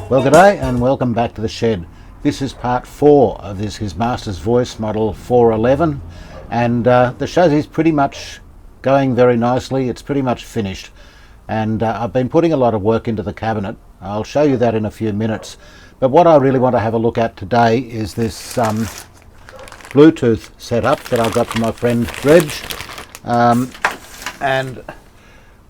Well, g'day and welcome back to the shed. This is part 4 of this His Master's Voice model 411, and the chassis is pretty much going very nicely. It's pretty much finished, and I've been putting a lot of work into the cabinet. I'll show you that in a few minutes, but what I really want to have a look at today is this Bluetooth setup that I got from my friend Reg, and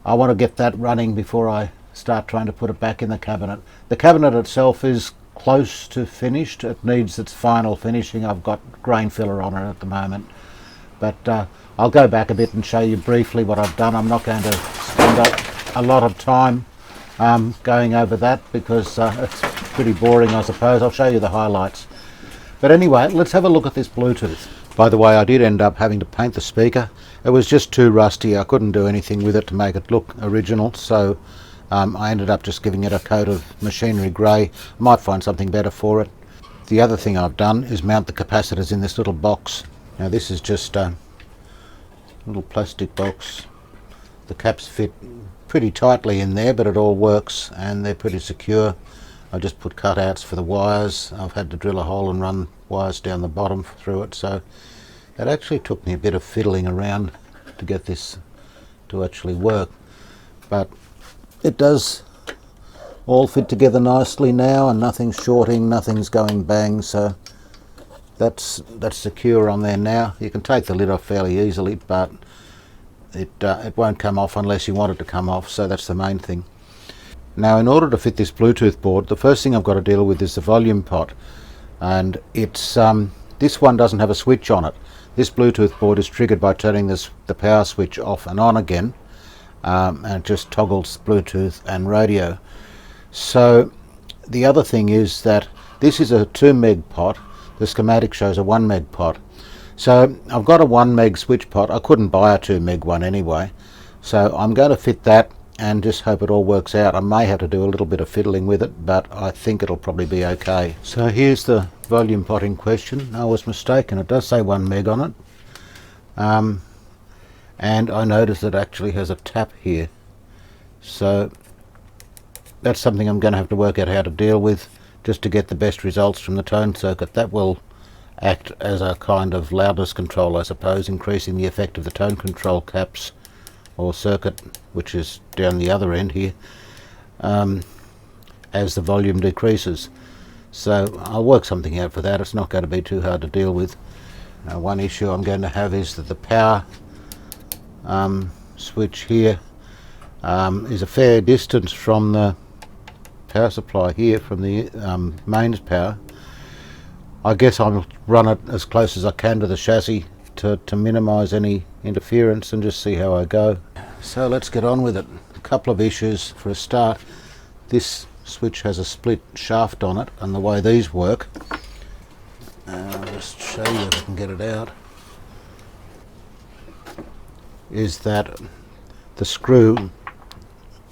I want to get that running before I start trying to put it back in the cabinet. The cabinet itself is close to finished. It needs its final finishing. I've got grain filler on it at the moment, but I'll go back a bit and show you briefly what I've done. I'm not going to spend a lot of time going over that because it's pretty boring, I suppose. I'll show you the highlights. But anyway, let's have a look at this Bluetooth. By the way, I did end up having to paint the speaker. It was just too rusty. I couldn't do anything with it to make it look original, so I ended up just giving it a coat of machinery grey. I might find something better for it. The other thing I've done is mount the capacitors in this little box. Now this is just a little plastic box. The caps fit pretty tightly in there, but it all works and they're pretty secure. I just put cutouts for the wires. I've had to drill a hole and run wires down the bottom through it, so it actually took me a bit of fiddling around to get this to actually work, but it does all fit together nicely now, and nothing's shorting, nothing's going bang, so that's secure on there now. You can take the lid off fairly easily, but it won't come off unless you want it to come off, so that's the main thing. Now, in order to fit this Bluetooth board, the first thing I've got to deal with is the volume pot, and it's this one doesn't have a switch on it. This Bluetooth board is triggered by turning the power switch off and on again, and it just toggles Bluetooth and radio. So the other thing is that this is a 2 meg pot. The schematic shows a 1 meg pot. So I've got a 1 meg switch pot. I couldn't buy a 2 meg one anyway, so I'm going to fit that and just hope it all works out. I may have to do a little bit of fiddling with it, but I think it'll probably be okay. So here's the volume pot in question. I was mistaken, it does say 1 meg on it. And I noticed it actually has a tap here, so that's something I'm going to have to work out how to deal with just to get the best results from the tone circuit. That will act as a kind of loudness control, I suppose, increasing the effect of the tone control caps or circuit, which is down the other end here, as the volume decreases. So I'll work something out for that. It's not going to be too hard to deal with. One issue I'm going to have is that the power switch here is a fair distance from the power supply here, from the mains power. I guess I'll run it as close as I can to the chassis to minimise any interference and just see how I go. So let's get on with it. A couple of issues for a start. This switch has a split shaft on it, and the way these work, I'll just show you if I can get it out, is that the screw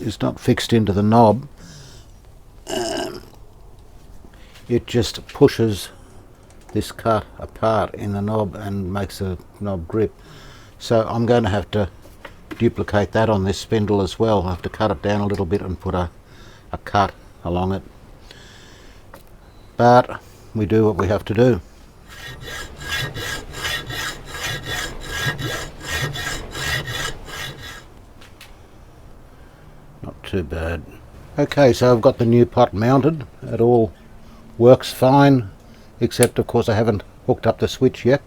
is not fixed into the knob. It just pushes this cut apart in the knob and makes the knob grip. So I'm going to have to duplicate that on this spindle as well. I have to cut it down a little bit and put a cut along it. But we do what we have to do. Not too bad. Okay, so I've got the new pot mounted. It all works fine, except of course I haven't hooked up the switch yet.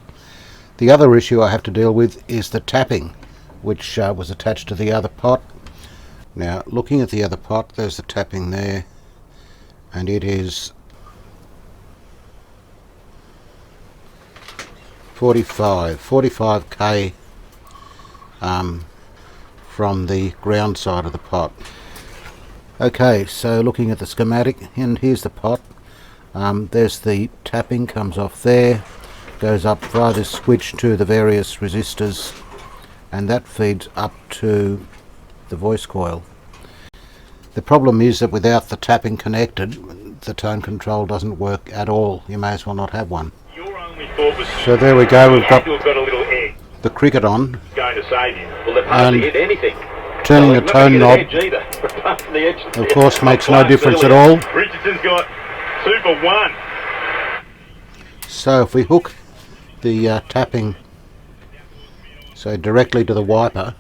The other issue I have to deal with is the tapping, which was attached to the other pot. Now, looking at the other pot, there's the tapping there, and it is 45k from the ground side of the pot. Okay, so looking at the schematic, and here's the pot. There's the tapping, comes off there, goes up via this switch to the various resistors, and that feeds up to the voice coil. The problem is that without the tapping connected, the tone control doesn't work at all. You may as well not have one. So there we go, we've got the cricket on, and turning the tone knob of course makes no difference at all. Richardson's got 2 for 1. So if we hook the tapping directly to the wiper,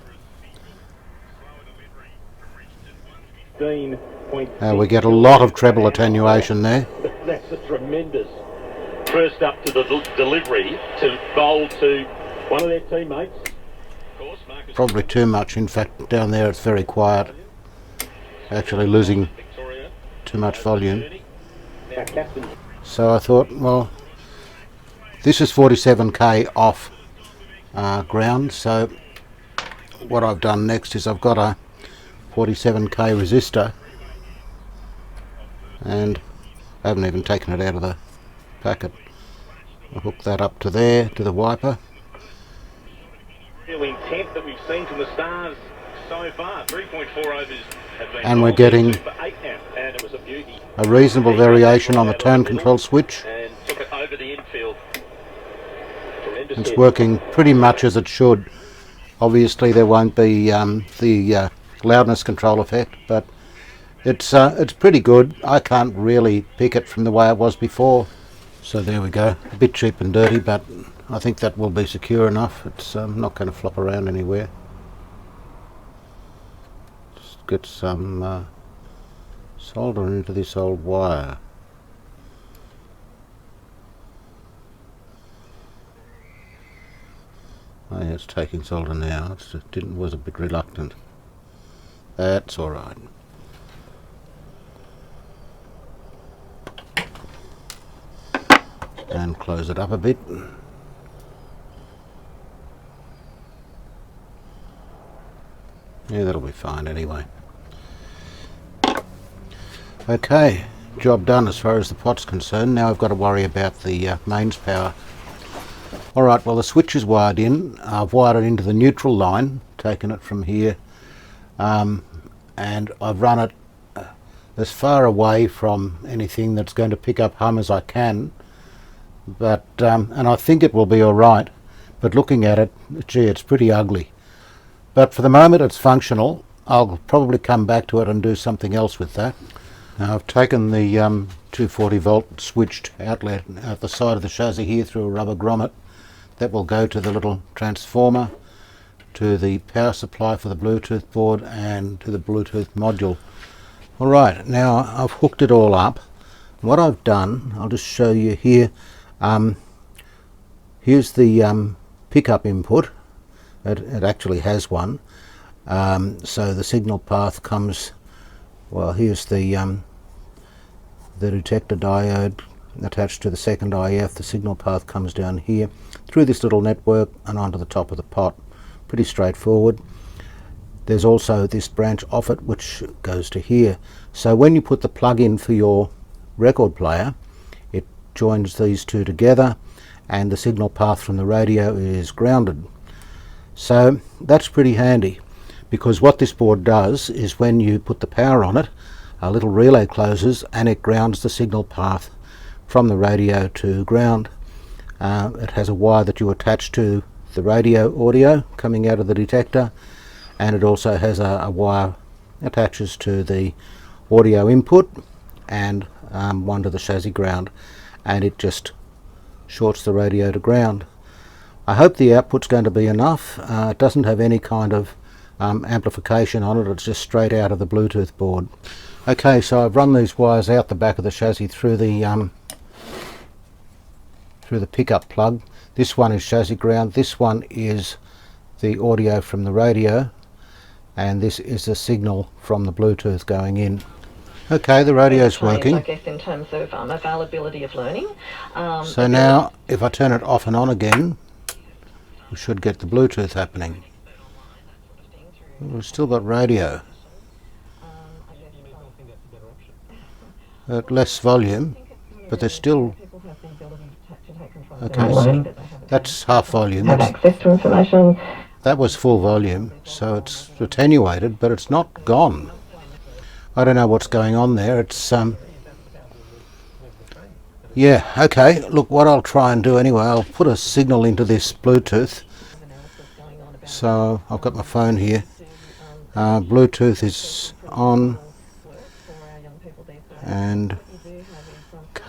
we get a lot of treble attenuation there. That's a tremendous first up to the delivery to bowl to one of their teammates. Probably too much, in fact down there it's very quiet, actually losing too much volume. So I thought, well, this is 47k off ground, so what I've done next is I've got a 47k resistor, and I haven't even taken it out of the packet. I'll hook that up to there, to the wiper. Real intent that we've seen from the Stars so far. 3.4 overs have been, and we're getting and it was a beauty. A reasonable variation on the tone control switch. And took it over the infield. It's working pretty much as it should. Obviously there won't be the loudness control effect, but it's pretty good. I can't really pick it from the way it was before. So there we go. A bit cheap and dirty, but I think that will be secure enough. It's not going to flop around anywhere. Just get some solder into this old wire. Oh yeah, it's taking solder now. It was a bit reluctant. That's all right. And close it up a bit. Yeah, that'll be fine anyway. Okay, job done as far as the pot's concerned. Now I've got to worry about the mains power. Alright, well the switch is wired in. I've wired it into the neutral line, taken it from here, and I've run it as far away from anything that's going to pick up hum as I can. But and I think it will be alright, but looking at it, gee, it's pretty ugly. But for the moment it's functional. I'll probably come back to it and do something else with that. Now I've taken the 240 volt switched outlet out the side of the chassis here through a rubber grommet. That will go to the little transformer, to the power supply for the Bluetooth board, and to the Bluetooth module. Alright, now I've hooked it all up. What I've done, I'll just show you here. Here's the pickup input. It actually has one. So the signal path comes, well, here's the detector diode attached to the second IF. The signal path comes down here through this little network and onto the top of the pot. Pretty straightforward. There's also this branch off it which goes to here. So when you put the plug in for your record player, it joins these two together and the signal path from the radio is grounded. So that's pretty handy, because what this board does is when you put the power on it, a little relay closes and it grounds the signal path from the radio to ground. It has a wire that you attach to the radio audio coming out of the detector, and it also has a wire attaches to the audio input and one to the chassis ground, and it just shorts the radio to ground. I hope the output's going to be enough. It doesn't have any kind of amplification on it, it's just straight out of the Bluetooth board. Okay, so I've run these wires out the back of the chassis through the pickup plug. This one is chassis ground, this one is the audio from the radio, and this is the signal from the Bluetooth going in. Okay, the radio's working. I guess in terms of availability of learning. So now if I turn it off and on again, we should get the Bluetooth happening. We've still got radio at less volume, but there's still, okay, so that's half volume. Have access to information. That was full volume, so it's attenuated, but it's not gone. I don't know what's going on there. It's yeah, okay, look, what I'll try and do anyway, I'll put a signal into this Bluetooth. So I've got my phone here. Bluetooth is on, and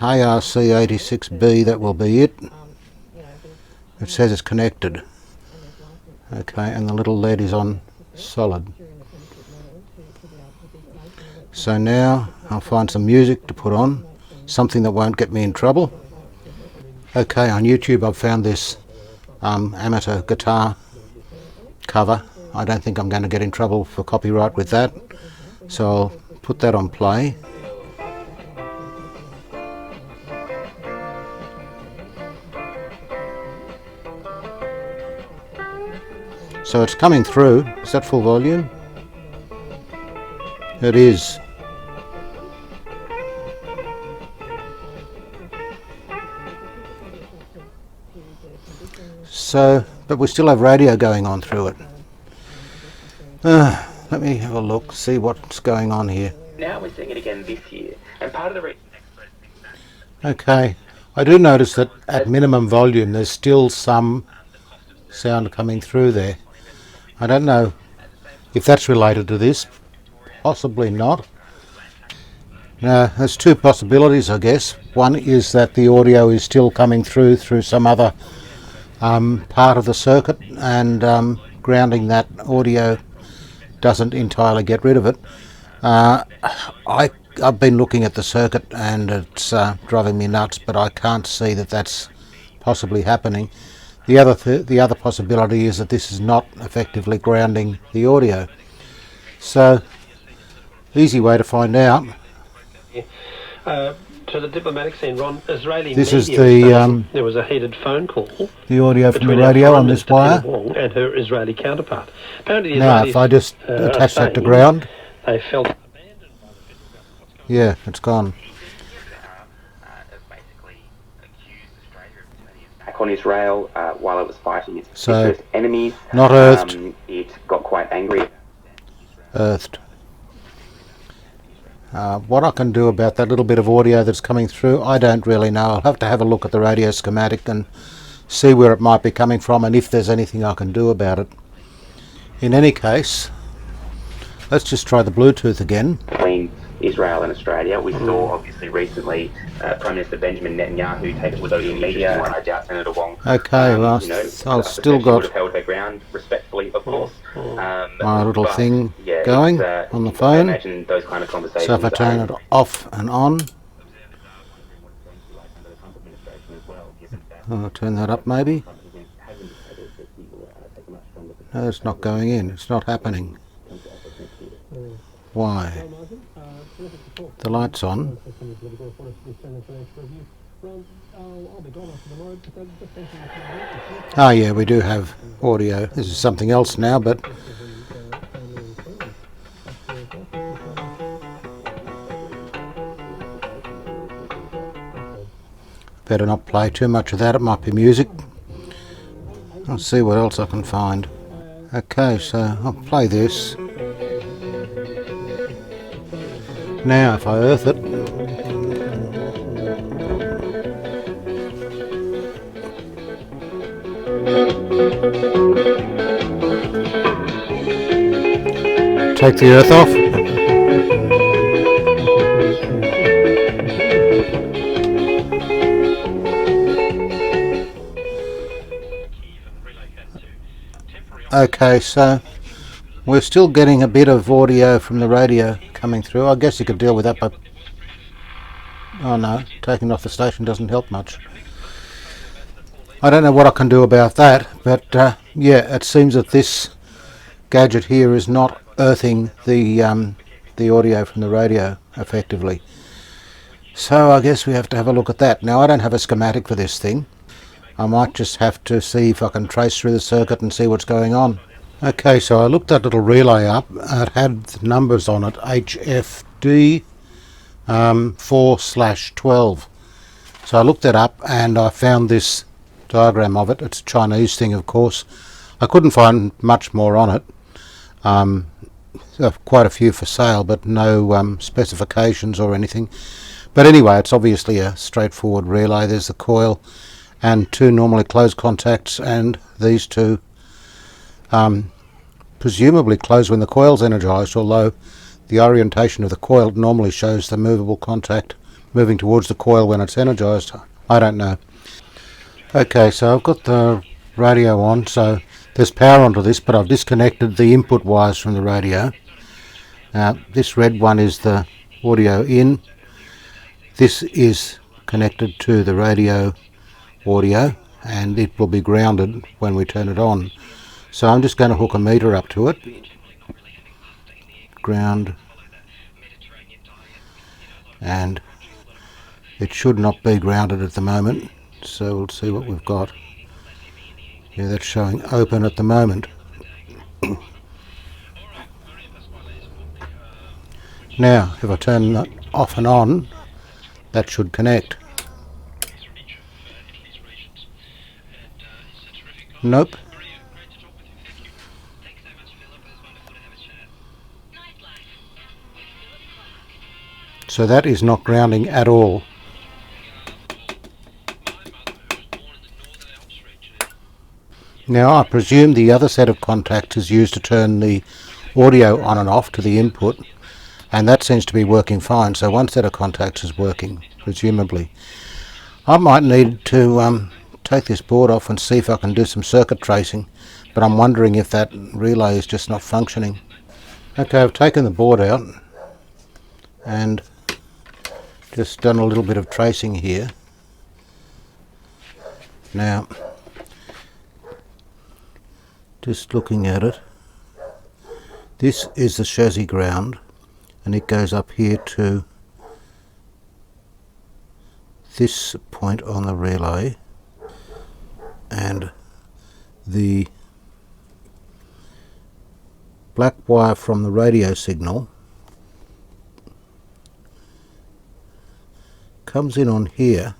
ARC86B, that will be it. It says it's connected. Okay, and the little LED is on solid. So now I'll find some music to put on, something that won't get me in trouble. Okay, on YouTube I've found this amateur guitar cover. I don't think I'm going to get in trouble for copyright with that, so I'll put that on play. So it's coming through. Is that full volume? It is. So, but we still have radio going on through it. Let me have a look, see what's going on here. Now we're seeing it again this year, and part of the reason. Okay, I do notice that at minimum volume there's still some sound coming through there. I don't know if that's related to this, possibly not. Now, there's two possibilities, I guess. One is that the audio is still coming through some other part of the circuit, and grounding that audio doesn't entirely get rid of it. I've been looking at the circuit and it's driving me nuts, but I can't see that that's possibly happening. The other possibility is that this is not effectively grounding the audio. So, easy way to find out. To the diplomatic scene, Ron, Israeli This media is there was a heated phone call the audio from the between radio our on this Prime wire. Minister Wong and her Israeli counterpart. Apparently, the Now, Israelis, if I just are attach that to saying ground, they felt abandoned by the federal government. yeah, it's gone. Back on Israel while it was fighting its So, biggest enemies. not earthed. It got quite angry. Earthed. What I can do about that little bit of audio that's coming through, I don't really know. I'll have to have a look at the radio schematic and see where it might be coming from and if there's anything I can do about it. In any case, let's just try the Bluetooth again. Between Israel and Australia, we saw obviously recently Prime Minister Benjamin Netanyahu take it with the media, and I doubt Senator Wong. Okay, well, I've still got would have held her ground respectfully, of course. my little but, thing yeah, going it's, on the I phone. imagine those kind of conversations. So if I turn it off and on, I'll turn that up maybe. No, it's not going in. It's not happening. Why? The light's on. Ah, yeah, we do have audio. This is something else now, but better not play too much of that. It might be music. I'll see what else I can find. Okay, so I'll play this. Now if I earth it, take the earth off. Okay, so we're still getting a bit of audio from the radio coming through. I guess you could deal with that, but oh no, taking it off the station doesn't help much. I don't know what I can do about that, but yeah, it seems that this gadget here is not earthing the audio from the radio effectively. So I guess we have to have a look at that. Now I don't have a schematic for this thing. I might just have to see if I can trace through the circuit and see what's going on. Okay, so I looked that little relay up. It had the numbers on it, HFD 4/12. So I looked that up and I found this diagram of it. It's a Chinese thing, of course. I couldn't find much more on it. Quite a few for sale, but no specifications or anything. But anyway, it's obviously a straightforward relay. There's the coil and two normally closed contacts, and these two presumably close when the coil's energized, although the orientation of the coil normally shows the movable contact moving towards the coil when it's energized. I don't know. Okay, so I've got the radio on, so there's power onto this, but I've disconnected the input wires from the radio. This red one is the audio in. This is connected to the radio audio, and it will be grounded when we turn it on. So I'm just going to hook a meter up to it. Ground. And it should not be grounded at the moment, so we'll see what we've got. Yeah, that's showing open at the moment. Now, if I turn that off and on, that should connect. Nope. So that is not grounding at all. Now I presume the other set of contacts is used to turn the audio on and off to the input, and that seems to be working fine, so one set of contacts is working, presumably. I might need to take this board off and see if I can do some circuit tracing, but I'm wondering if that relay is just not functioning. Okay, I've taken the board out and just done a little bit of tracing here. Now, just looking at it, this is the chassis ground, and it goes up here to this point on the relay, and the black wire from the radio signal comes in on here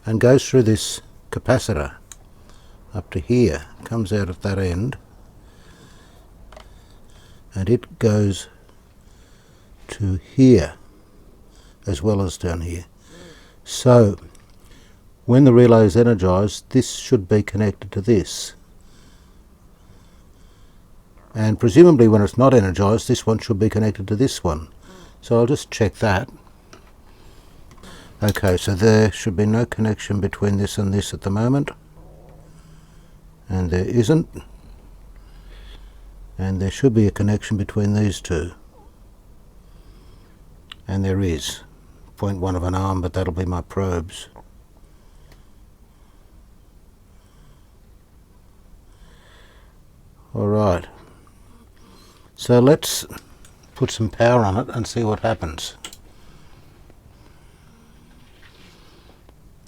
and goes through this capacitor up to here, comes out at that end, and it goes to here as well as down here. So when the relay is energized, this should be connected to this, and presumably when it's not energized, this one should be connected to this one. So I'll just check that. Okay, so there should be no connection between this and this at the moment, and there isn't, and there should be a connection between these two, and there is 0.1 of an arm, but that'll be my probes. Alright, so let's put some power on it and see what happens.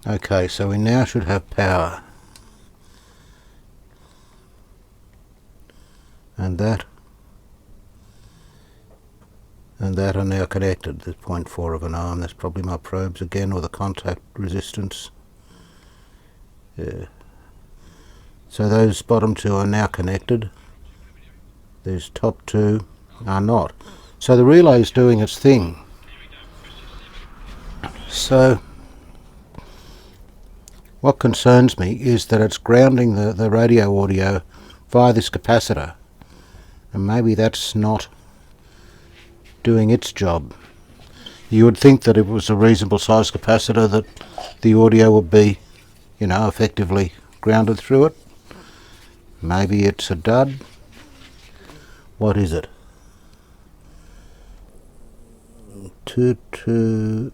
Okay, so we now should have power. And that are now connected. There's 0.4 of an arm. That's probably my probes again, or the contact resistance. Yeah. So those bottom two are now connected. These top two are not. So the relay is doing its thing. So what concerns me is that it's grounding the radio audio via this capacitor, and maybe that's not doing its job. You would think that if it was a reasonable size capacitor that the audio would be, you know, effectively grounded through it. Maybe it's a dud. What is it? 2,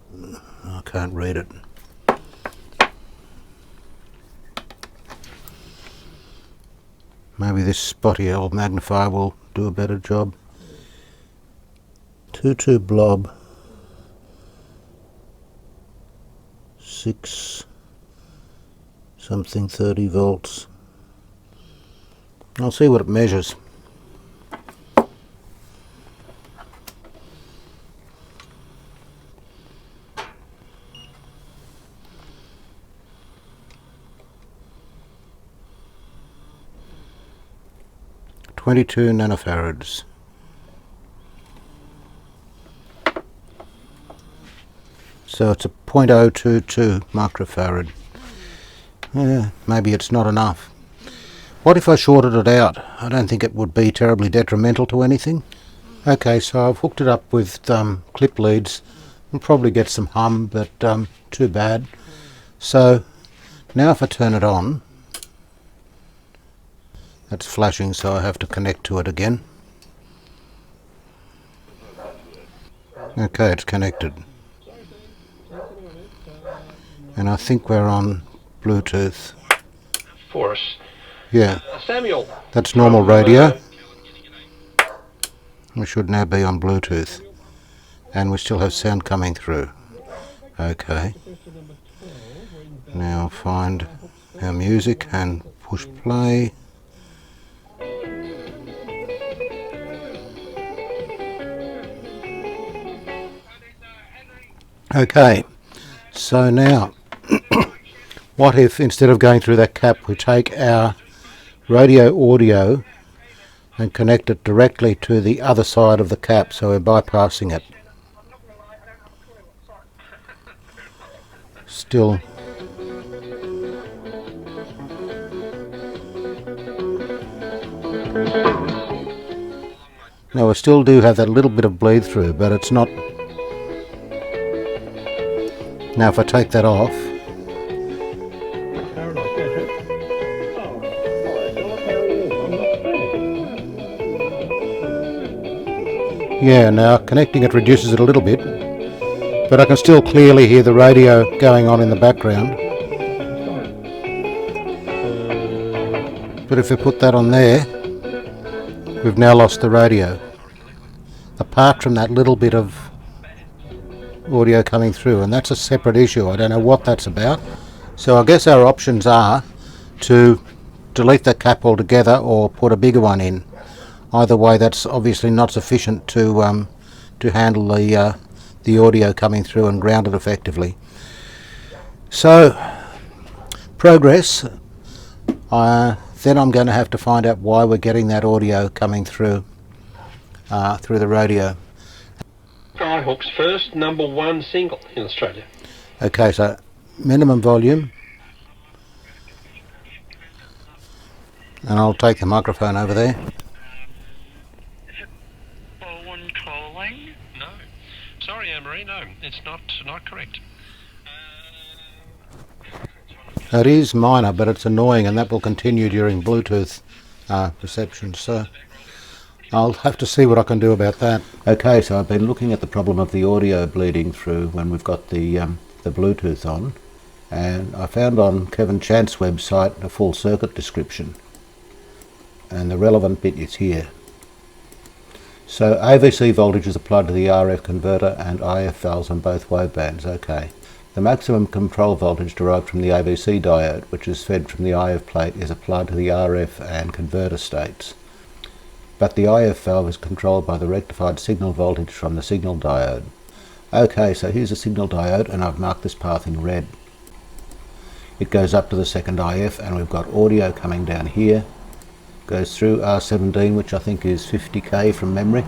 I can't read it. Maybe this spotty old magnifier will do a better job. 22 blob 6 something 30 volts. I'll see what it measures. .22 nanofarads. So it's a 0.022 microfarad. Maybe it's not enough. What if I shorted it out? I don't think it would be terribly detrimental to anything. Okay, so I've hooked it up with clip leads We'll probably get some hum, but too bad. So now if I turn it on, that's flashing, so I have to connect to it again. Okay, it's connected. And I think we're on Bluetooth. For us. Yeah, Samuel. that's normal radio. We should now be on Bluetooth. And we still have sound coming through. Okay. Now find our music and push play. Okay, so now what if instead of going through that cap we take our radio audio and connect it directly to the other side of the cap, so we're bypassing it. Still no, we still do have that little bit of bleed through, but it's not. Now if I take that off, yeah, now connecting it reduces it a little bit, but I can still clearly hear the radio going on in the background. But if we put that on there, we've now lost the radio. Apart from that little bit of audio coming through, and that's a separate issue. I don't know what that's about. So I guess our options are to delete that cap altogether or put a bigger one in. Either way, that's obviously not sufficient to handle the audio coming through and ground it effectively. So progress. Then I'm going to have to find out why we're getting that audio coming through the radio. Skyhook's first #1 single in Australia. Okay, so minimum volume, and I'll take the microphone over there. One calling? No. Sorry, Anne-Marie, no, it's not correct. It is minor, but it's annoying, and that will continue during Bluetooth reception, so I'll have to see what I can do about that. Okay, so I've been looking at the problem of the audio bleeding through when we've got the Bluetooth on, and I found on Kevin Chant's website a full circuit description, and the relevant bit is here. So AVC voltage is applied to the RF converter and IF valves on both wavebands. Okay. The maximum control voltage derived from the AVC diode, which is fed from the IF plate, is applied to the RF and converter states. But the IF valve is controlled by the rectified signal voltage from the signal diode. Okay, so here's a signal diode, and I've marked this path in red. It goes up to the second IF, and we've got audio coming down here. Goes through R17, which I think is 50k from memory,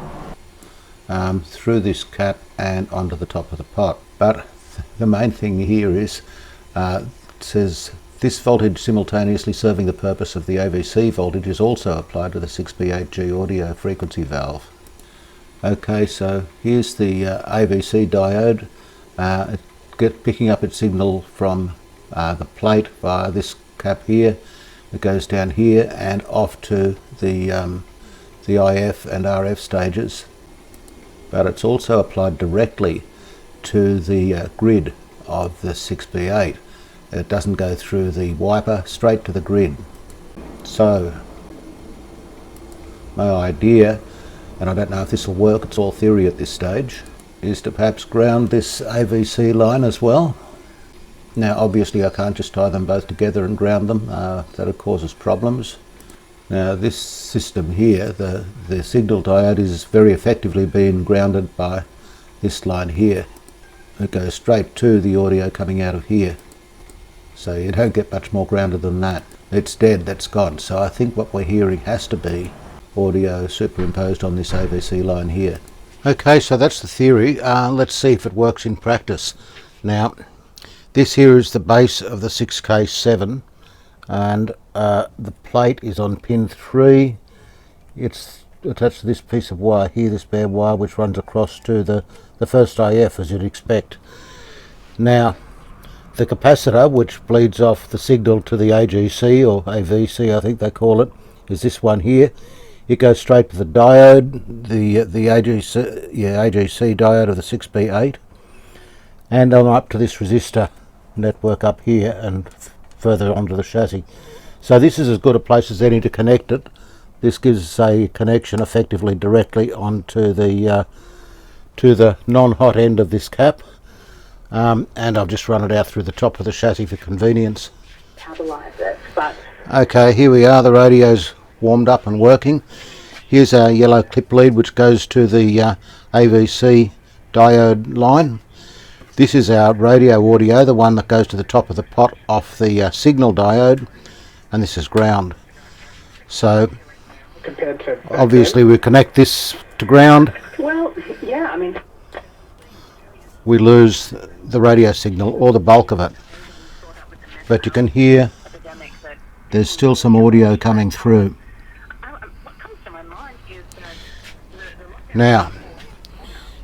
through this cap and onto the top of the pot. But the main thing here is, it says this voltage simultaneously serving the purpose of the AVC voltage is also applied to the 6B8G audio frequency valve. Okay, so here's the AVC diode, picking up its signal from the plate via this cap here. It goes down here and off to the IF and RF stages, but it's also applied directly to the grid of the 6B8. It doesn't go through the wiper, straight to the grid. So my idea, and I don't know if this will work, it's all theory at this stage, is to perhaps ground this AVC line as well. Now obviously I can't just tie them both together and ground them, that causes problems. Now this system here, the signal diode, is very effectively being grounded by this line here. It goes straight to the audio coming out of here. So you don't get much more grounded than that. It's dead, that's gone. So I think what we're hearing has to be audio superimposed on this AVC line here. Okay, so that's the theory. Let's see if it works in practice. Now, this here is the base of the 6K7, and the plate is on pin 3. It's attached to this piece of wire here, this bare wire, which runs across to the first IF, as you'd expect. Now, the capacitor, which bleeds off the signal to the AGC, or AVC I think they call it, is this one here. It goes straight to the diode, the AGC diode of the 6B8, and I'm up to this resistor network up here and further onto the chassis. So this is as good a place as any to connect it. This gives a connection effectively directly onto the to the non-hot end of this cap, and I've just run it out through the top of the chassis for convenience. Okay, here we are, the radio's warmed up and working. Here's our yellow clip lead which goes to the AVC diode line. This is our radio audio, the one that goes to the top of the pot off the signal diode, and this is ground. So obviously we connect this to ground. Well, yeah, I mean, we lose the radio signal, or the bulk of it. But you can hear there's still some audio coming through. Now,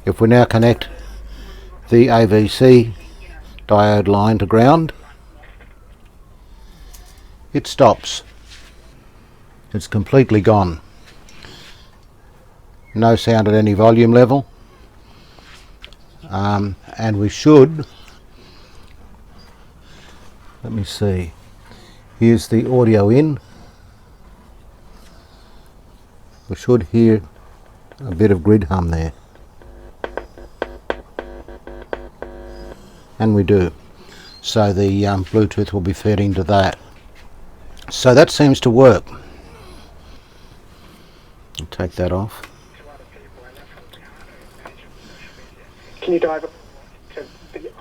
if we now connect the AVC diode line to ground, it stops. It's completely gone. No sound at any volume level. And we should, let me see, here's the audio in. We should hear a bit of grid hum there. And we do. So the Bluetooth will be fed into that. So that seems to work. I'll take that off. Can you dive to the idea of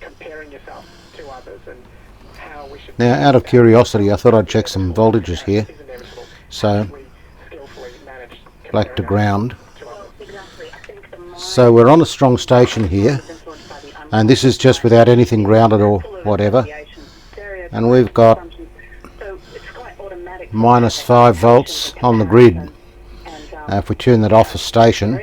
comparing yourself to others and how we should... Now, out of curiosity, I thought I'd check some voltages here. So, black to ground. So we're on a strong station here, and this is just without anything grounded or whatever. And we've got -5 volts on the grid. Now, if we turn that off the station,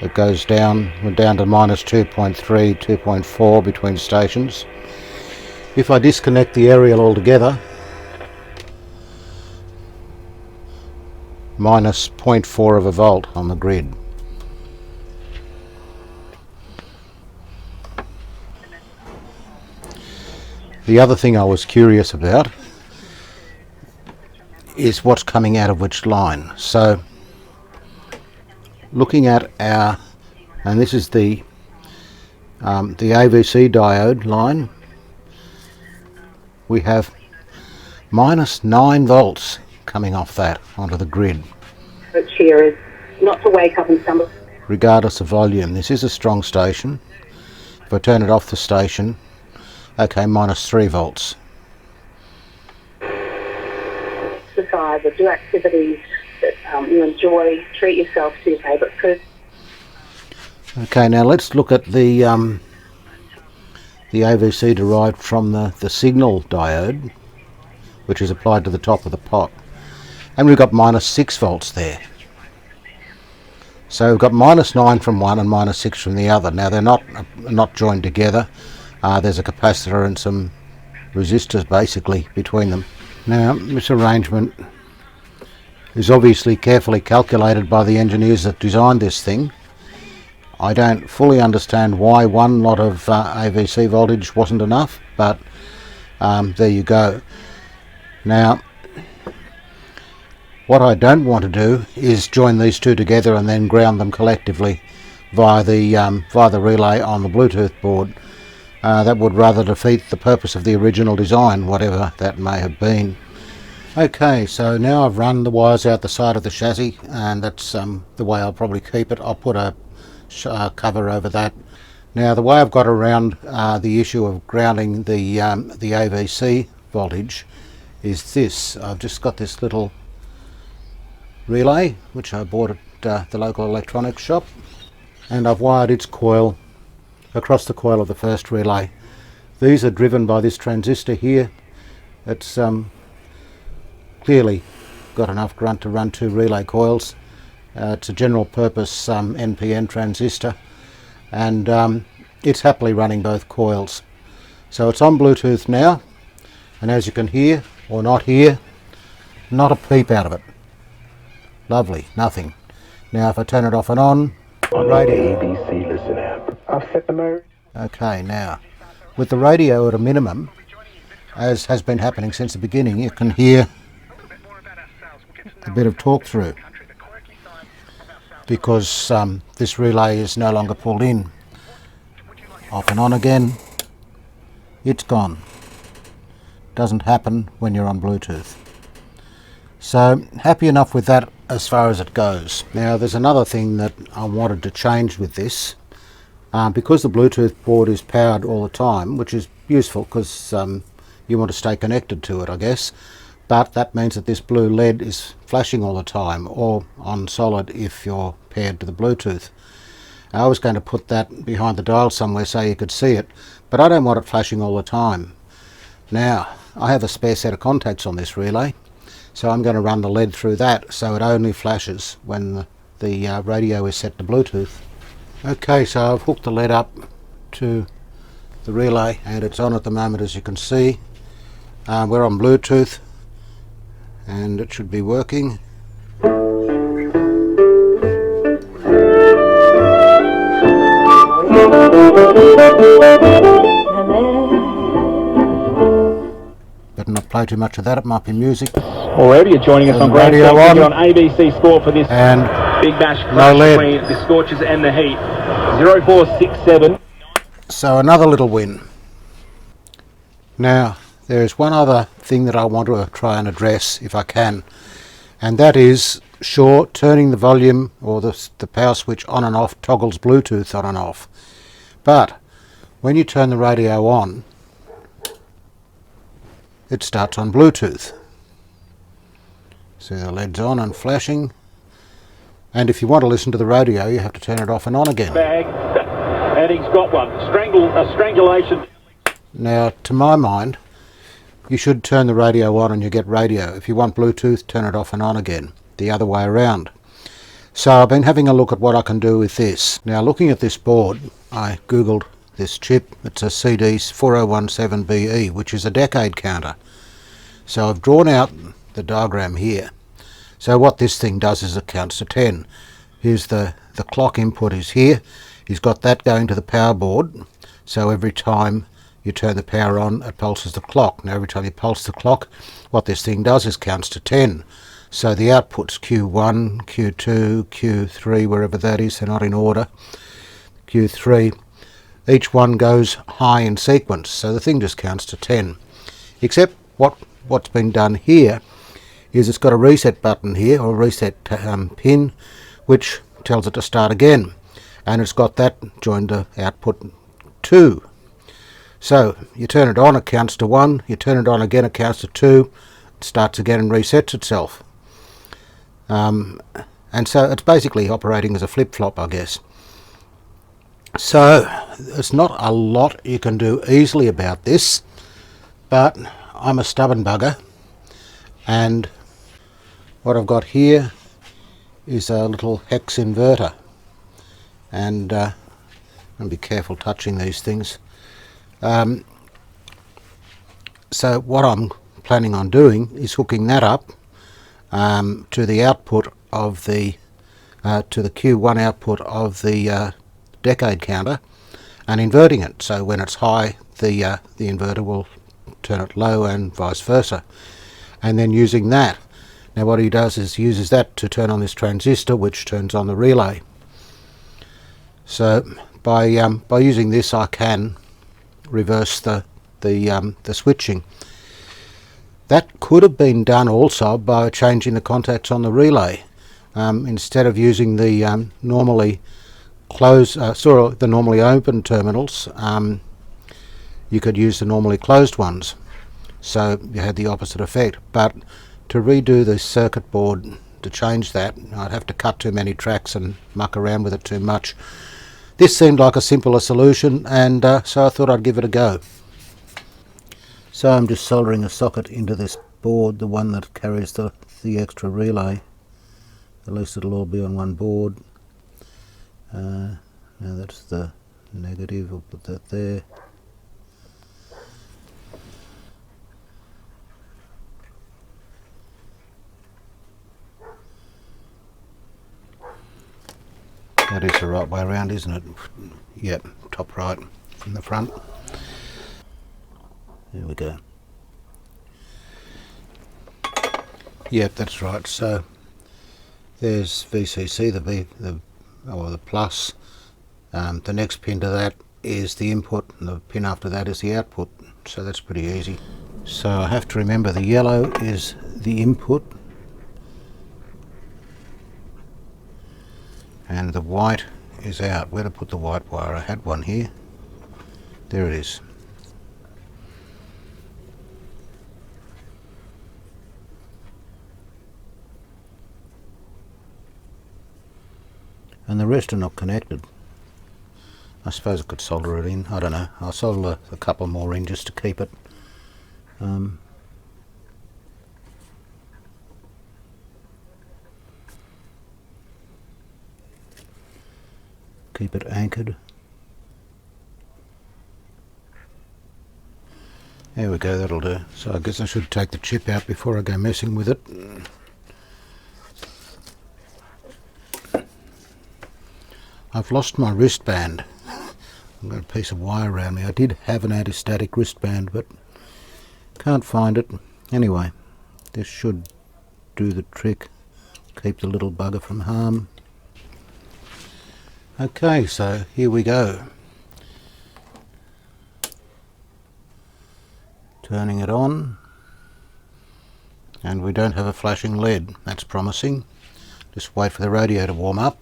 it goes down, we're down to -2.3, 2.4 between stations. If I disconnect the aerial altogether, -0.4 of a volt on the grid. The other thing I was curious about is what's coming out of which line. So, looking at our, and this is the AVC diode line, we have -9 volts coming off that onto the grid. Here is not to wake up and stumble. Regardless of volume, this is a strong station. If I turn it off the station, okay, -3 volts. Exercise or do activities that you enjoy. Treat yourself to your favourite food. Okay, now let's look at the AVC derived from the signal diode, which is applied to the top of the pot, and we've got -6 volts there. So we've got -9 from one and -6 from the other. Now they're not joined together. There's a capacitor and some resistors basically between them. Now this arrangement is obviously carefully calculated by the engineers that designed this thing. I don't fully understand why one lot of AVC voltage wasn't enough, but there you go. Now, what I don't want to do is join these two together and then ground them collectively via the relay on the Bluetooth board. That would rather defeat the purpose of the original design, whatever that may have been. Okay, so now I've run the wires out the side of the chassis, and that's the way I'll probably keep it. I'll put a cover over that. Now the way I've got around the issue of grounding the AVC voltage is this. I've just got this little relay which I bought at the local electronics shop, and I've wired its coil across the coil of the first relay. These are driven by this transistor here. It's clearly got enough grunt to run 2 relay coils. It's a general purpose NPN transistor, and it's happily running both coils. So it's on Bluetooth now, and as you can hear, or not hear, not a peep out of it. Lovely, nothing. Now if I turn it off and on radio. ABC Listen app. I've set the mode. Okay, now with the radio at a minimum, as has been happening since the beginning, you can hear a bit of talk through because this relay is no longer pulled in. Off and on again, it's gone. Doesn't happen when you're on Bluetooth. So happy enough with that as far as it goes. Now there's another thing that I wanted to change with this. Because the Bluetooth board is powered all the time, which is useful because you want to stay connected to it, I guess, but that means that this blue LED is flashing all the time, or on solid if you're paired to the Bluetooth. I was going to put that behind the dial somewhere so you could see it, but I don't want it flashing all the time. Now I have a spare set of contacts on this relay, so I'm going to run the LED through that so it only flashes when the radio is set to Bluetooth. Okay, so I've hooked the LED up to the relay and it's on at the moment, as you can see. We're on Bluetooth and it should be working. Better not play too much of that, it might be music. Already you're joining us on radio on ABC Sport for this and big bash no LED between the Scorchers and the Heat. 0467. So another little win. Now there is one other thing that I want to try and address if I can, and that is, sure, turning the volume or the power switch on and off toggles Bluetooth on and off, but when you turn the radio on it starts on Bluetooth. So the LED's on and flashing, and if you want to listen to the radio you have to turn it off and on again. Bag, and he's got one. Strangulation. Now to my mind you should turn the radio on and you get radio. If you want Bluetooth, turn it off and on again, the other way around. So I've been having a look at what I can do with this. Now looking at this board, I googled this chip. It's a CD4017BE, which is a decade counter. So I've drawn out the diagram here. So what this thing does is it counts to 10. Here's the clock input is here. He's got that going to the power board, so every time you turn the power on it pulses the clock. Now every time you pulse the clock, what this thing does is counts to 10. So the outputs Q1, Q2, Q3, wherever that is, they're not in order, Q3, each one goes high in sequence, so the thing just counts to 10. Except what's been done here is it's got a reset button here, or a reset pin, which tells it to start again, and it's got that joined to output 2. So you turn it on, it counts to 1, you turn it on again, it counts to 2, it starts again and resets itself. And so it's basically operating as a flip-flop, I guess. So there's not a lot you can do easily about this, but I'm a stubborn bugger, and what I've got here is a little hex inverter, and I'll be careful touching these things. So what I'm planning on doing is hooking that up to the output of the to the Q1 output of the decade counter and inverting it, so when it's high the inverter will turn it low and vice versa, and then using that. Now what he does is uses that to turn on this transistor, which turns on the relay. So by using this I can reverse the switching. That could have been done also by changing the contacts on the relay. Instead of using the normally closed, the normally open terminals, you could use the normally closed ones. So you had the opposite effect. But to redo the circuit board to change that, I'd have to cut too many tracks and muck around with it too much. This seemed like a simpler solution, and so I thought I'd give it a go. So I'm just soldering a socket into this board, the one that carries the extra relay. At least it'll all be on one board. Now that's the negative, I'll put that there. That is the right way around, isn't it? Yep, top right from the front. There we go. Yep, that's right. So there's VCC, the plus. The next pin to that is the input, and the pin after that is the output. So that's pretty easy. So I have to remember the yellow is the input, and the white is out. Where to put the white wire? I had one here. There it is. And the rest are not connected. I suppose I could solder it in. I don't know. I'll solder a couple more in just to keep it. Keep it anchored. There we go, that'll do. So I guess I should take the chip out before I go messing with it. I've lost my wristband. I've got a piece of wire around me. I did have an anti-static wristband, but can't find it. Anyway, this should do the trick. Keep the little bugger from harm. Okay, so here we go. Turning it on. And we don't have a flashing LED. That's promising. Just wait for the radio to warm up.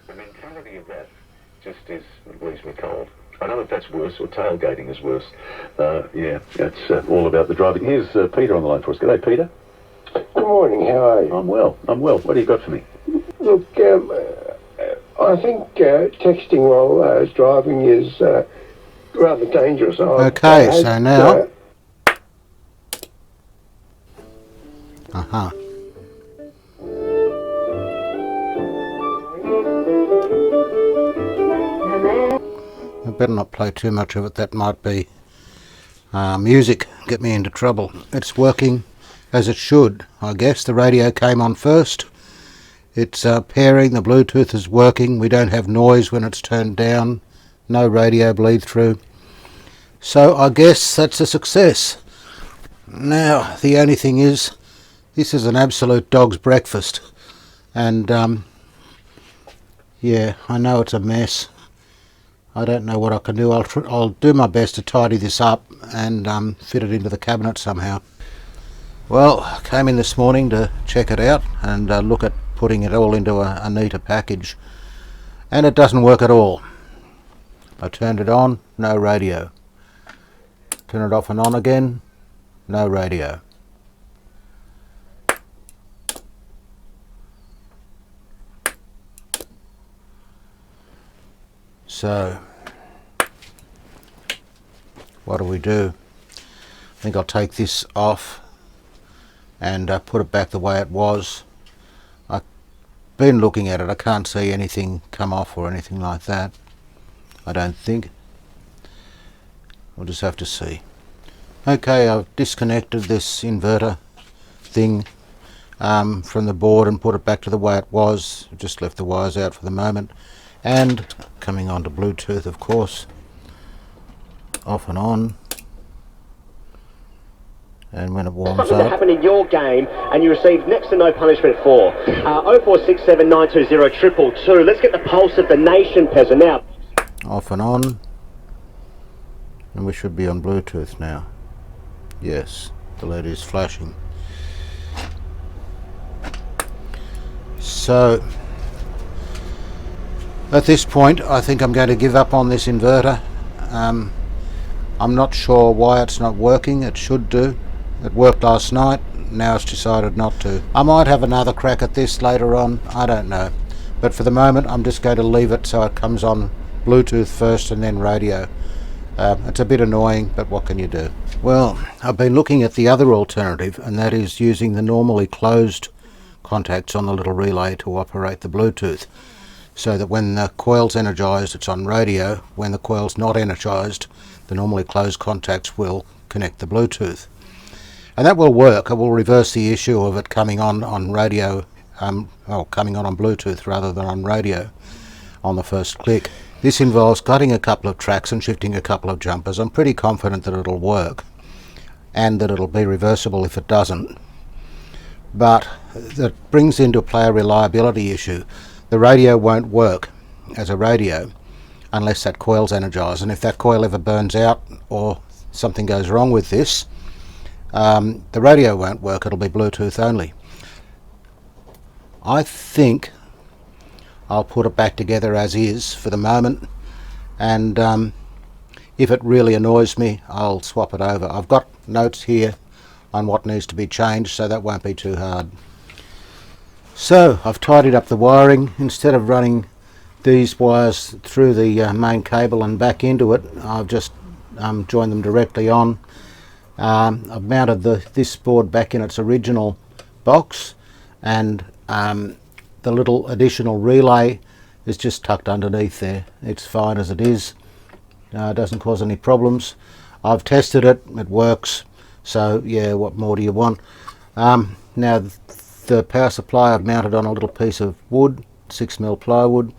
The mentality of that just leaves me cold. I know if that's worse, or tailgating is worse. Yeah, that's all about the driving. Here's Peter on the line for us. G'day, Peter. Good morning, how are you? I'm well. What do you got for me? Look, I think texting while driving is rather dangerous. Okay, so now... I better not play too much of it. That might be music, get me into trouble. It's working as it should, I guess. The radio came on first. It's pairing, the Bluetooth is working. We don't have noise when it's turned down. No radio bleed through. So I guess that's a success. Now, the only thing is, this is an absolute dog's breakfast. And, yeah, I know it's a mess. I don't know what I can do. I'll do my best to tidy this up and fit it into the cabinet somehow. Well, I came in this morning to check it out and look at putting it all into a neater package. And it doesn't work at all. I turned it on, no radio. Turn it off and on again, no radio. So, what do we do? I think I'll take this off and put it back the way it was. I've been looking at it, I can't see anything come off or anything like that. I don't think. We'll just have to see. Okay, I've disconnected this inverter thing from the board and put it back to the way it was. Just left the wires out for the moment. And coming on to Bluetooth, of course. Off and on. And when it warms Something that up... happened in your game and you received next to no punishment for. 0467 920 222. Let's get the pulse of the nation, Pezza, now. Off and on. And we should be on Bluetooth now. Yes, the LED is flashing. So, at this point, I think I'm going to give up on this inverter. I'm not sure why it's not working. It should do. It worked last night. Now it's decided not to. I might have another crack at this later on. I don't know. But for the moment, I'm just going to leave it so it comes on Bluetooth first and then radio. It's a bit annoying, but what can you do? Well, I've been looking at the other alternative, and that is using the normally closed contacts on the little relay to operate the Bluetooth, so that when the coil's energized it's on radio. When the coil's not energized, the normally closed contacts will connect the Bluetooth, and that will work. It will reverse the issue of it coming on radio, coming on Bluetooth rather than on radio on the first click. This involves cutting a couple of tracks and shifting a couple of jumpers. I'm pretty confident that it'll work and that it'll be reversible if it doesn't. But that brings into play a reliability issue. The radio won't work as a radio unless that coil's energized, and if that coil ever burns out or something goes wrong with this, the radio won't work. It'll be Bluetooth only. I think I'll put it back together as is for the moment, and if it really annoys me, I'll swap it over. I've got notes here on what needs to be changed, so that won't be too hard. So I've tidied up the wiring. Instead of running these wires through the main cable and back into it, I've just joined them directly on. I've mounted this board back in its original box, and the little additional relay is just tucked underneath there. It's fine as it is. It doesn't cause any problems. I've tested it, it works, so yeah, what more do you want? Now the power supply I've mounted on a little piece of wood, 6mm plywood,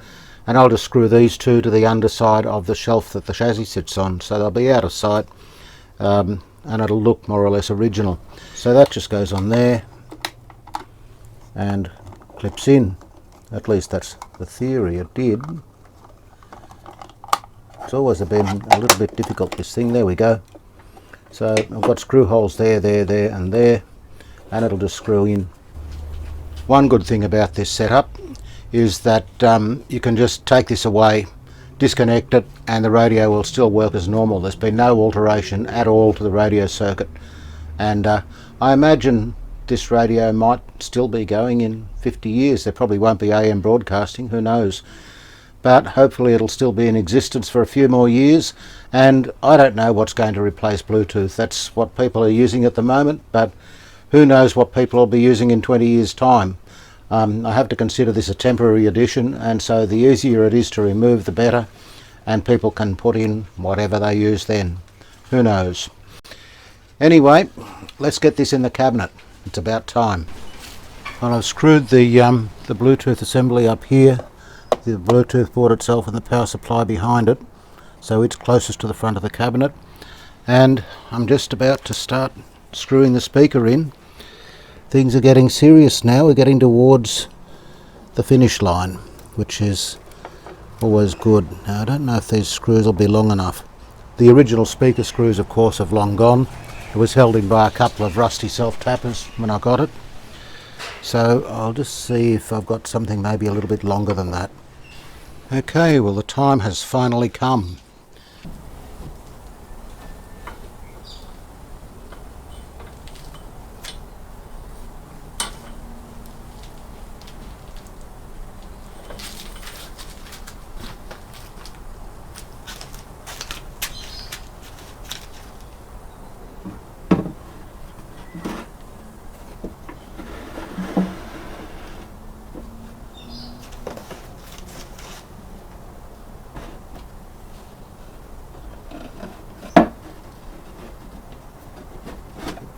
and I'll just screw these two to the underside of the shelf that the chassis sits on, so they'll be out of sight, and it'll look more or less original. So that just goes on there and clips in. At least that's the theory. It did. It's always been a little bit difficult, this thing. There we go. So I've got screw holes there, and there, and it'll just screw in. One good thing about this setup is that you can just take this away, disconnect it, and the radio will still work as normal. There's been no alteration at all to the radio circuit, and I imagine this radio might still be going in 50 years. There probably won't be AM broadcasting, who knows, but hopefully it'll still be in existence for a few more years. And I don't know what's going to replace Bluetooth. That's what people are using at the moment, but who knows what people will be using in 20 years time. I have to consider this a temporary addition, and so the easier it is to remove the better, and people can put in whatever they use then. Who knows? Anyway, let's get this in the cabinet. It's about time. Well, I've screwed the Bluetooth assembly up here, the Bluetooth board itself and the power supply behind it, so it's closest to the front of the cabinet, and I'm just about to start screwing the speaker in. Things are getting serious now. We're getting towards the finish line, which is always good. Now I don't know if these screws will be long enough. The original speaker screws, of course, have long gone. It was held in by a couple of rusty self-tappers when I got it. So I'll just see if I've got something maybe a little bit longer than that. Okay, well the time has finally come.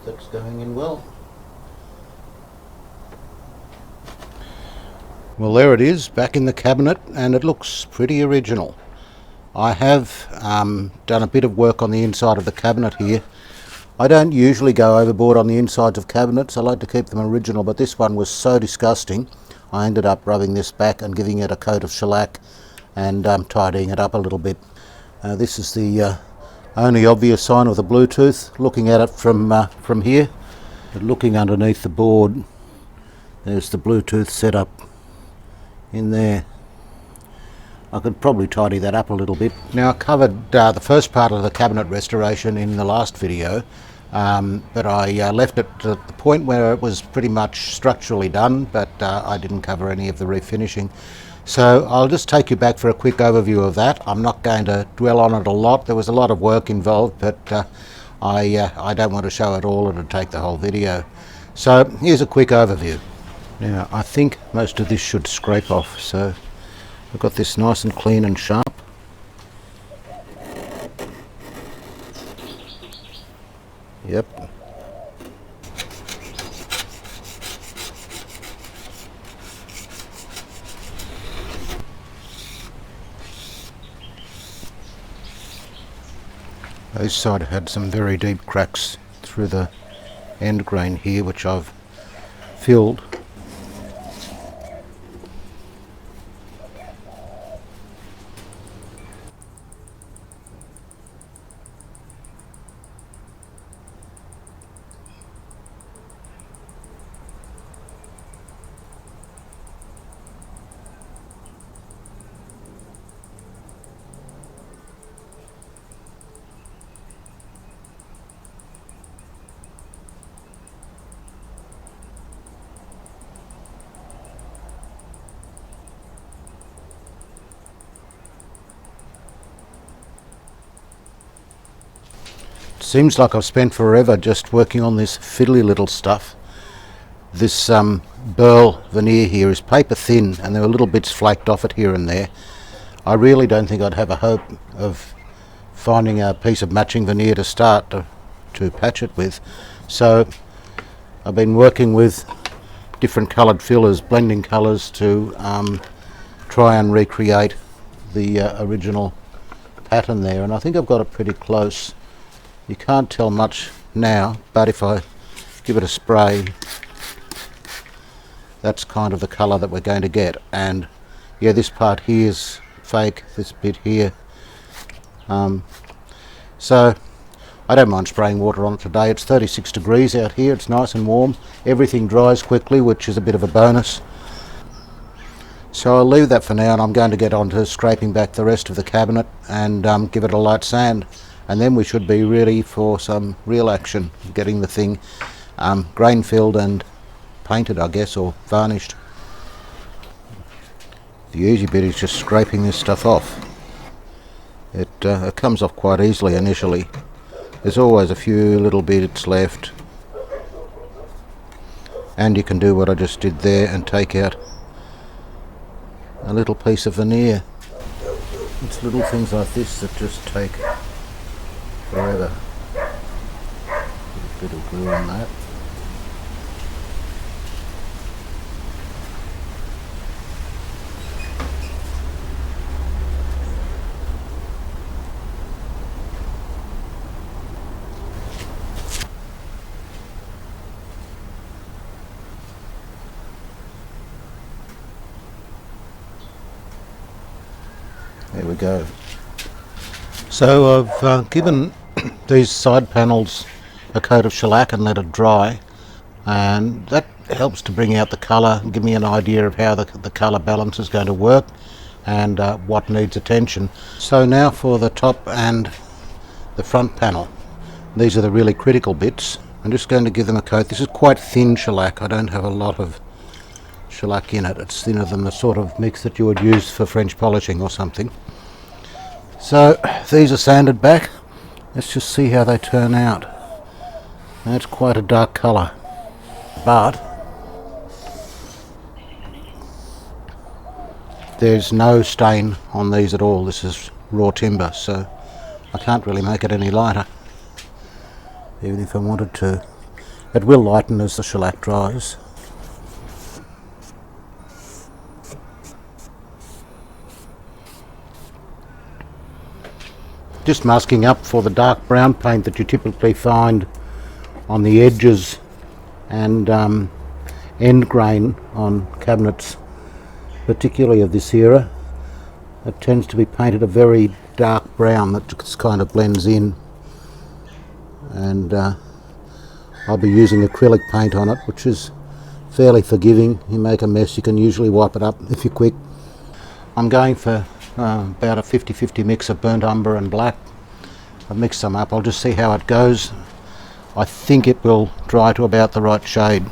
That's going in well. Well, there it is, back in the cabinet, and it looks pretty original. I have done a bit of work on the inside of the cabinet here. I don't usually go overboard on the insides of cabinets. I like to keep them original, but this one was so disgusting I ended up rubbing this back and giving it a coat of shellac and tidying it up a little bit. This is the only obvious sign of the Bluetooth, looking at it from here. But looking underneath the board, there's the Bluetooth setup in there. I could probably tidy that up a little bit. Now, I covered the first part of the cabinet restoration in the last video, but I left it to the point where it was pretty much structurally done, but I didn't cover any of the refinishing. So I'll just take you back for a quick overview of that. I'm not going to dwell on it a lot. There was a lot of work involved, but I don't want to show it all, it'll take the whole video. So here's a quick overview. Now I think most of this should scrape off, so I've got this nice and clean and sharp. Yep. This side had some very deep cracks through the end grain here, which I've filled. Seems like I've spent forever just working on this fiddly little stuff. This burl veneer here is paper thin, and there are little bits flaked off it here and there. I really don't think I'd have a hope of finding a piece of matching veneer to start to patch it with. So I've been working with different coloured fillers, blending colours to try and recreate the original pattern there, and I think I've got it pretty close. You can't tell much now, but if I give it a spray, that's kind of the colour that we're going to get. And yeah, this part here is fake, this bit here. So I don't mind spraying water on it today. It's 36 degrees out here, it's nice and warm. Everything dries quickly, which is a bit of a bonus. So I'll leave that for now, and I'm going to get on to scraping back the rest of the cabinet and give it a light sand. And then we should be ready for some real action, getting the thing grain filled and painted, I guess, or varnished. The easy bit is just scraping this stuff off. It comes off quite easily initially. There's always a few little bits left, and you can do what I just did there and take out a little piece of veneer. It's little things like this that just take forever. A bit of glue on that. There we go. So I've given these side panels a coat of shellac and let it dry, and that helps to bring out the colour and give me an idea of how the colour balance is going to work and what needs attention. So now for the top and the front panel. These are the really critical bits. I'm just going to give them a coat. This is quite thin shellac. I don't have a lot of shellac in it. It's thinner than the sort of mix that you would use for French polishing or something. So these are sanded back. Let's just see how they turn out. That's quite a dark colour, but there's no stain on these at all. This is raw timber, so I can't really make it any lighter, even if I wanted to. It will lighten as the shellac dries. Just masking up for the dark brown paint that you typically find on the edges and end grain on cabinets, particularly of this era. It tends to be painted a very dark brown that just kind of blends in, and I'll be using acrylic paint on it, which is fairly forgiving. You make a mess, you can usually wipe it up if you're quick. I'm going for about a 50-50 mix of burnt umber and black. I've mixed some up. I'll just see how it goes. I think it will dry to about the right shade.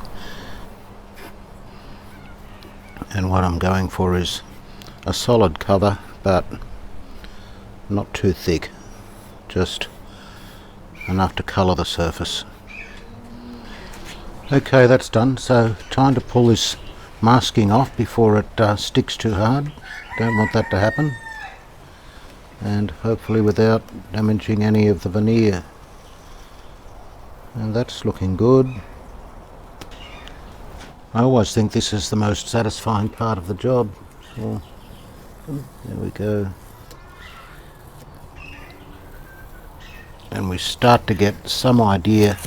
And what I'm going for is a solid cover, but not too thick. Just enough to colour the surface. Okay, that's done, so time to pull this masking off before it sticks too hard. Don't want that to happen, and hopefully without damaging any of the veneer. And that's looking good. I always think this is the most satisfying part of the job. Well, there we go. And we start to get some idea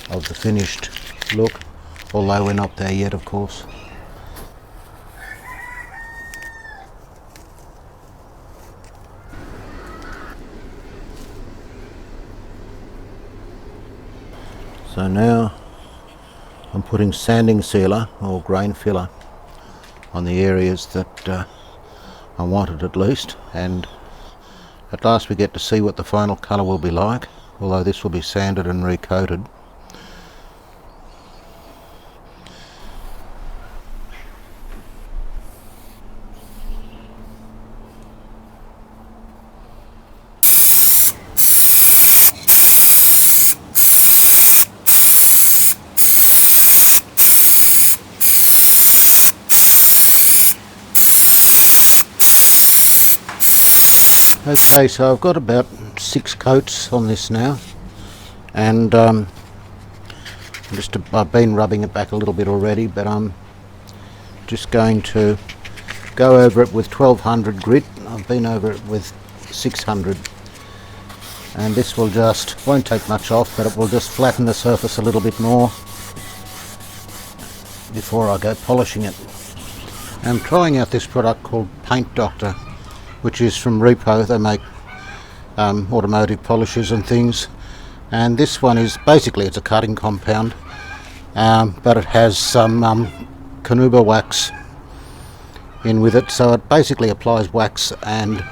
of the finished look, although we're not there yet, of course. So now I'm putting sanding sealer or grain filler on the areas that I wanted at least, and at last we get to see what the final colour will be like, although this will be sanded and recoated. Okay, so I've got about 6 coats on this now, and I've been rubbing it back a little bit already, but I'm just going to go over it with 1200 grit. I've been over it with 600, and this will just, won't take much off, but it will just flatten the surface a little bit more before I go polishing it. I'm trying out this product called Paint Doctor, which is from Repo. They make automotive polishes and things, and this one is basically, it's a cutting compound, but it has some carnauba wax in with it, so it basically applies wax and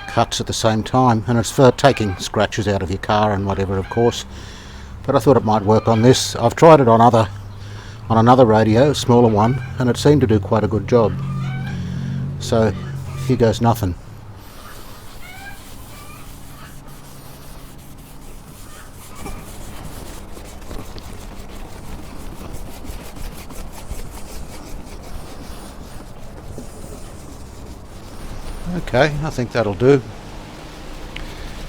cuts at the same time, and it's for taking scratches out of your car and whatever, of course, but I thought it might work on this. I've tried it on another radio, a smaller one, and it seemed to do quite a good job, so here goes nothing. Okay, I think that'll do.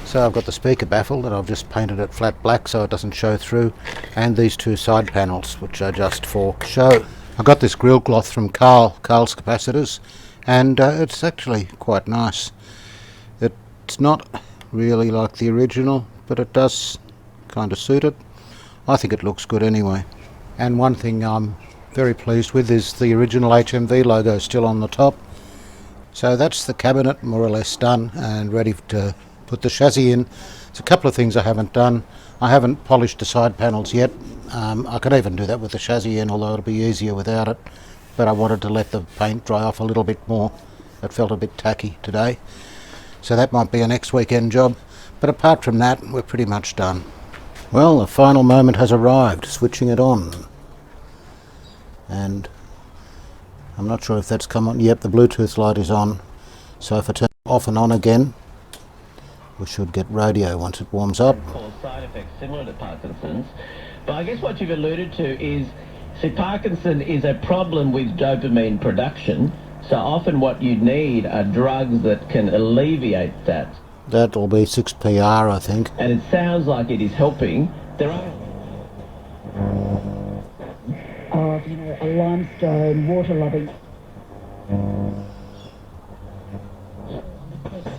So I've got the speaker baffle that I've just painted it flat black so it doesn't show through, and these 2 side panels which are just for show. I got this grill cloth from Carl's Capacitors, and it's actually quite nice. It's not really like the original, but it does kind of suit it. I think it looks good anyway. And one thing I'm very pleased with is the original HMV logo still on the top. So that's the cabinet more or less done and ready to put the chassis in. There's a couple of things I haven't done. I haven't polished the side panels yet. I could even do that with the chassis in, although it'll be easier without it. But I wanted to let the paint dry off a little bit more. It felt a bit tacky today. So that might be a next weekend job. But apart from that, we're pretty much done. Well, the final moment has arrived, switching it on. And I'm not sure if that's come on. Yep, the Bluetooth light is on. So if I turn it off and on again, we should get radio once it warms up. Side effects similar to Parkinson's. But I guess what you've alluded to is, see, Parkinson is a problem with dopamine production. So often what you need are drugs that can alleviate that. That'll be 6PR, I think. And it sounds like it is helping. There are of, a limestone, water-loving.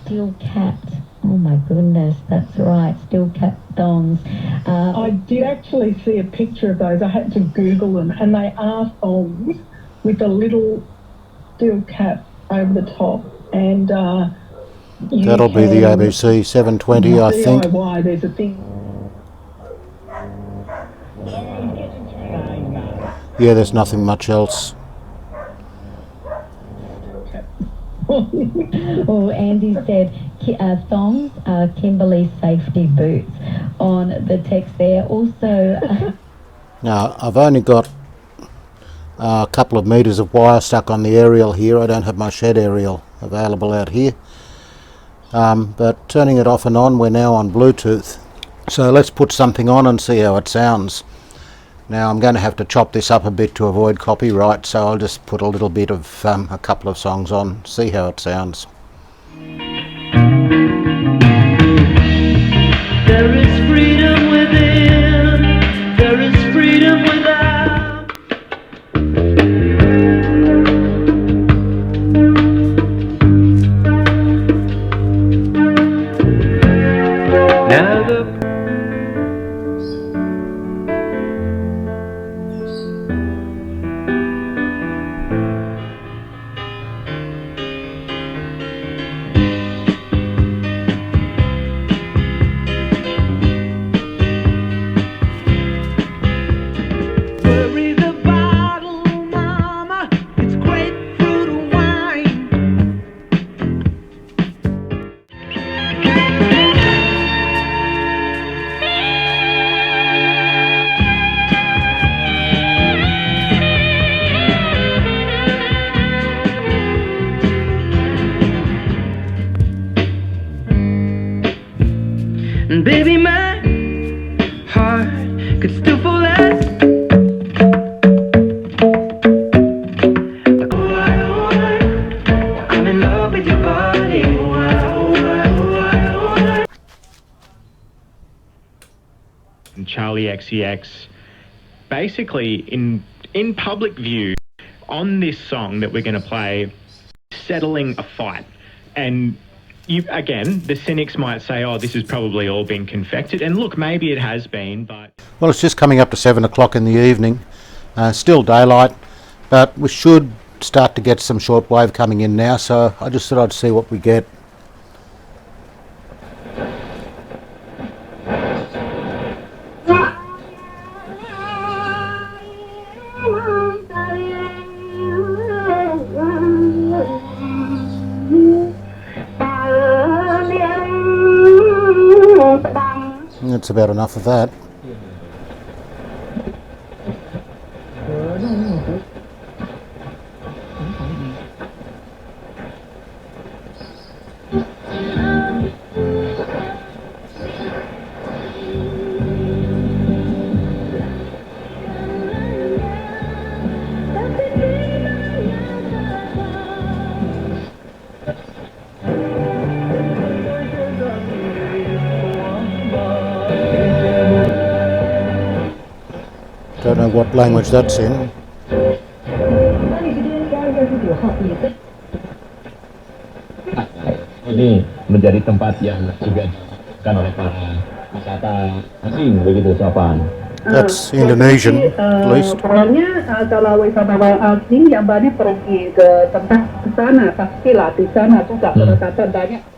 Steel cat. Oh my goodness, that's right, steel cat thongs. I did actually see a picture of those. I had to Google them, and they are thongs with a little steel cap over the top, and that'll be the ABC 720, I think. DIY, there's a thing. Yeah, there's nothing much else. Oh, Andy said thongs are Kimberley safety boots on the text there. Also, now I've only got a couple of metres of wire stuck on the aerial here. I don't have my shed aerial available out here. but turning it off and on, we're now on Bluetooth. So let's put something on and see how it sounds. Now I'm going to have to chop this up a bit to avoid copyright, so I'll just put a little bit of a couple of songs on, see how it sounds. There is freedom within, there is freedom without. Now the baby, my heart could still fall as I'm in love with your body. And Charlie XCX, basically in public view, on this song that we're going to play, settling a fight. And again, the cynics might say, oh, this has probably all been confected. And look, maybe it has been, but... Well, it's just coming up to 7 o'clock in the evening. Still daylight, but we should start to get some shortwave coming in now, so I just thought I'd see what we get. That's about enough of that. Don't know what language that's in. Ini menjadi tempat yang juga digunakan oleh para wisata asing begitu, Sopan. That's Indonesian, at least. Soalnya kalau wisatawan asing yang banyak pergi ke tempat sana, pastilah di sana juga berkata banyak.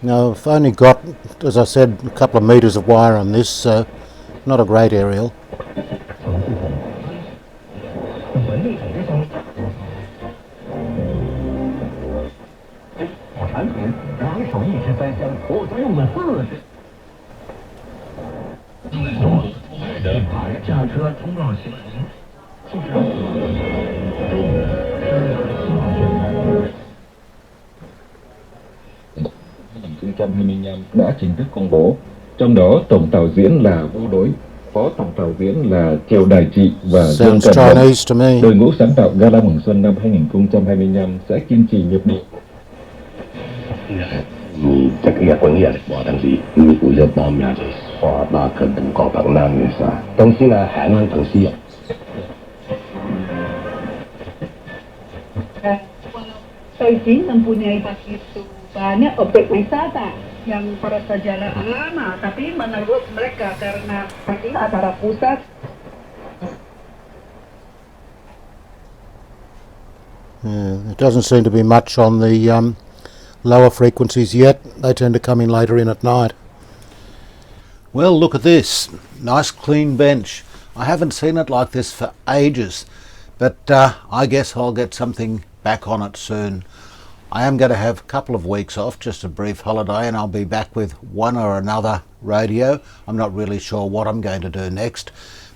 Now I've only got, as I said, a couple of metres of wire on this, so not a great aerial. Đã chính thức công bố, trong đó tổng tàu diễn là Vô Đối, phó tổng tàu diễn là Triều Đài Trị và Dương Cận Hồng. Đội ngũ sáng tạo Gala Mừng Xuân năm 2025 sẽ kiên trì nhập định. Chắc là có nghĩa là bỏ thằng gì, người của dân bom nhà rồi, họ đã cần đừng có bằng nam như sao. Đồng chí là Hải Nam thằng si ạ. Beijing mempunyai begitu banyak objek wisata yang para sejarah lama, tapi menurut mereka karena Beijing adalah pusat. There doesn't seem to be much on the lower frequencies yet. They tend to come in later in at night. Well, look at this. Nice clean bench. I haven't seen it like this for ages, but I guess I'll get something back on it soon. I am going to have a couple of weeks off, just a brief holiday, and I'll be back with one or another radio. I'm not really sure what I'm going to do next,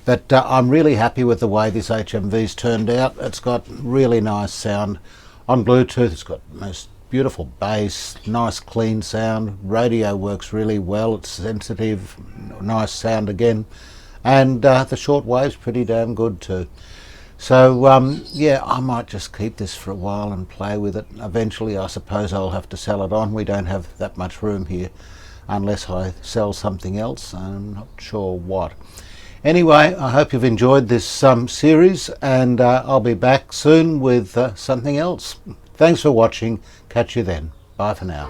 But I'm really happy with the way this HMV's turned out. It's got really nice sound on Bluetooth. It's got most beautiful bass, nice clean sound. Radio works really well. It's sensitive, nice sound again, and the short wave's pretty damn good too. So yeah, I might just keep this for a while and play with it. Eventually I suppose I'll have to sell it on. We don't have that much room here unless I sell something else. I'm not sure what. Anyway, I hope you've enjoyed this series, and I'll be back soon with something else. Thanks for watching. Catch you then. Bye for now.